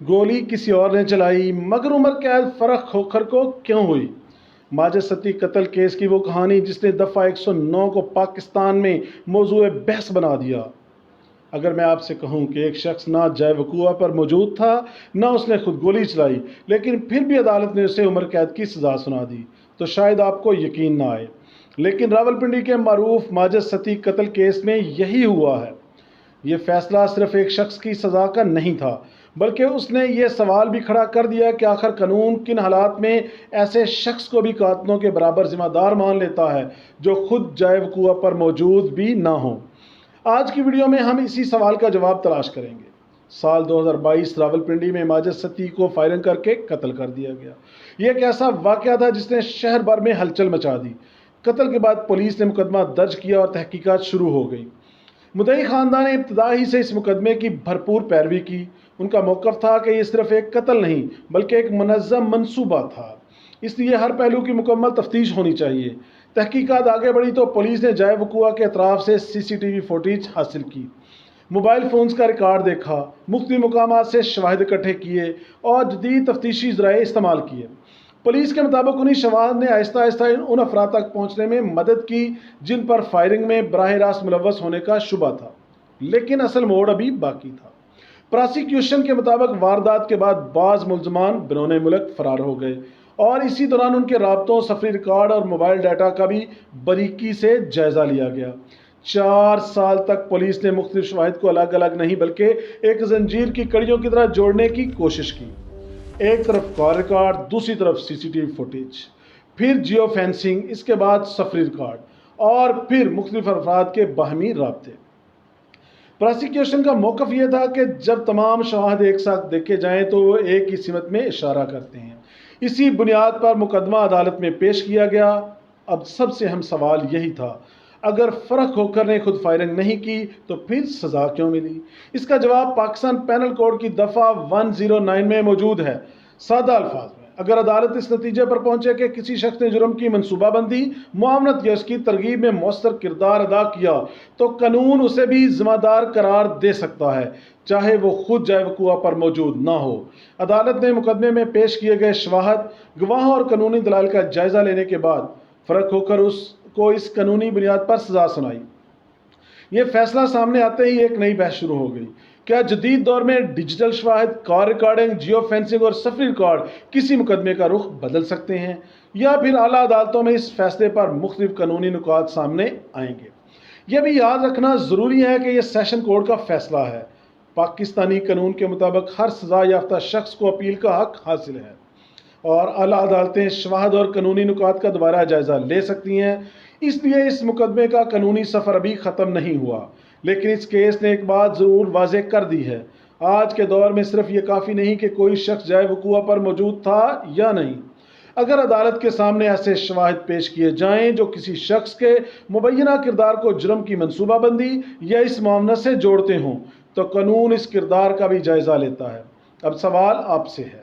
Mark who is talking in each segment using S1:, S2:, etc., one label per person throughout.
S1: گولی کسی اور نے چلائی مگر عمر قید فرق کھوکھر کو کیوں ہوئی؟ ماجد ستی قتل کیس کی وہ کہانی جس نے دفعہ 109 کو پاکستان میں موضوع بحث بنا دیا۔ اگر میں آپ سے کہوں کہ ایک شخص نہ جائے وقوع پر موجود تھا نہ اس نے خود گولی چلائی لیکن پھر بھی عدالت نے اسے عمر قید کی سزا سنا دی تو شاید آپ کو یقین نہ آئے، لیکن راولپنڈی کے معروف ماجد ستی قتل کیس میں یہی ہوا ہے۔ یہ فیصلہ صرف ایک شخص کی سزا کا نہیں تھا بلکہ اس نے یہ سوال بھی کھڑا کر دیا کہ آخر قانون کن حالات میں ایسے شخص کو بھی قاتلوں کے برابر ذمہ دار مان لیتا ہے جو خود جائے وقوع پر موجود بھی نہ ہوں۔ آج کی ویڈیو میں ہم اسی سوال کا جواب تلاش کریں گے۔ سال 2022 راولپنڈی میں ماجد ستی کو فائرنگ کر کے قتل کر دیا گیا۔ یہ ایک ایسا واقعہ تھا جس نے شہر بھر میں ہلچل مچا دی۔ قتل کے بعد پولیس نے مقدمہ درج کیا اور تحقیقات شروع ہو گئی۔ مدعی خاندان نے ابتدا ہی سے اس مقدمے کی بھرپور پیروی کی۔ ان کا موقف تھا کہ یہ صرف ایک قتل نہیں بلکہ ایک منظم منصوبہ تھا، اس لیے ہر پہلو کی مکمل تفتیش ہونی چاہیے۔ تحقیقات آگے بڑھی تو پولیس نے جائے وقوع کے اطراف سے CCTV فوٹیج حاصل کی، موبائل فونز کا ریکارڈ دیکھا، مختلف مقامات سے شواہد اکٹھے کیے اور جدید تفتیشی ذرائع استعمال کیے۔ پولیس کے مطابق انہی شواہد نے آہستہ آہستہ ان افراد تک پہنچنے میں مدد کی جن پر فائرنگ میں براہ راست ملوث ہونے کا شبہ تھا، لیکن اصل موڑ ابھی باقی تھا۔ پراسیکیوشن کے مطابق واردات کے بعد بعض ملزمان بیرون ملک فرار ہو گئے اور اسی دوران ان کے رابطوں، سفری ریکارڈ اور موبائل ڈیٹا کا بھی باریکی سے جائزہ لیا گیا۔ 4 سال تک پولیس نے مختلف شواہد کو الگ الگ نہیں بلکہ ایک زنجیر کی کڑیوں کی طرح جوڑنے کی کوشش کی۔ ایک طرف کال ریکارڈ، دوسری طرف CCTV فوٹیج، پھر جیو فینسنگ، اس کے بعد سفری ریکارڈ اور پھر مختلف افراد کے باہمی رابطے۔ پراسیکیوشن کا موقف یہ تھا کہ جب تمام شواہد ایک ساتھ دیکھے جائیں تو وہ ایک ہی سمت میں اشارہ کرتے ہیں۔ اسی بنیاد پر مقدمہ عدالت میں پیش کیا گیا۔ اب سب سے اہم سوال یہی تھا، اگر فرق کھوکھر نے خود فائرنگ نہیں کی تو پھر سزا کیوں ملی؟ اس کا جواب پاکستان پینل کوڈ کی دفعہ 109 میں موجود ہے۔ سادہ الفاظ میں، اگر عدالت اس نتیجے پر پہنچے کہ کسی شخص نے جرم کی منصوبہ بندی، معاونت یا اس کی ترغیب میں مؤثر کردار ادا کیا تو قانون اسے بھی ذمہ دار قرار دے سکتا ہے، چاہے وہ خود جائے وقوع پر موجود نہ ہو۔ عدالت نے مقدمے میں پیش کیے گئے شواہد، گواہوں اور قانونی دلائل کا جائزہ لینے کے بعد فرق کھوکھر کو اس قانونی بنیاد پر سزا سنائی۔ یہ فیصلہ سامنے آتے ہی ایک نئی بحث شروع ہو گئی۔ کیا جدید دور میں ڈیجیٹل شواہد، کال ریکارڈنگ، جیو فینسنگ اور سفری ریکارڈ کسی مقدمے کا رخ بدل سکتے ہیں، یا پھر اعلیٰ عدالتوں میں اس فیصلے پر مختلف قانونی نکات سامنے آئیں گے؟ یہ بھی یاد رکھنا ضروری ہے کہ یہ سیشن کوڈ کا فیصلہ ہے۔ پاکستانی قانون کے مطابق ہر سزا یافتہ شخص کو اپیل کا حق حاصل ہے اور اعلیٰ عدالتیں شواہد اور قانونی نکات کا دوبارہ جائزہ لے سکتی ہیں۔ اس لیے اس مقدمے کا قانونی سفر ابھی ختم نہیں ہوا، لیکن اس کیس نے ایک بات ضرور واضح کر دی ہے۔ آج کے دور میں صرف یہ کافی نہیں کہ کوئی شخص جائے وقوع پر موجود تھا یا نہیں۔ اگر عدالت کے سامنے ایسے شواہد پیش کیے جائیں جو کسی شخص کے مبینہ کردار کو جرم کی منصوبہ بندی یا اس معاونت سے جوڑتے ہوں تو قانون اس کردار کا بھی جائزہ لیتا ہے۔ اب سوال آپ سے ہے،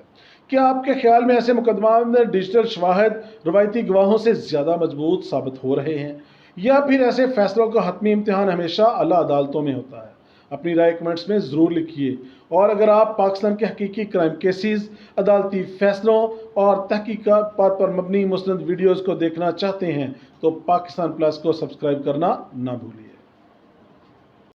S1: کیا آپ کے خیال میں ایسے مقدمات میں ڈیجیٹل شواہد روایتی گواہوں سے زیادہ مضبوط ثابت ہو رہے ہیں، یا پھر ایسے فیصلوں کا حتمی امتحان ہمیشہ اعلیٰ عدالتوں میں ہوتا ہے؟ اپنی رائے کمنٹس میں ضرور لکھیے، اور اگر آپ پاکستان کے حقیقی کرائم کیسز، عدالتی فیصلوں اور تحقیقات پر مبنی مستند ویڈیوز کو دیکھنا چاہتے ہیں تو پاکستان پلس کو سبسکرائب کرنا نہ بھولیں۔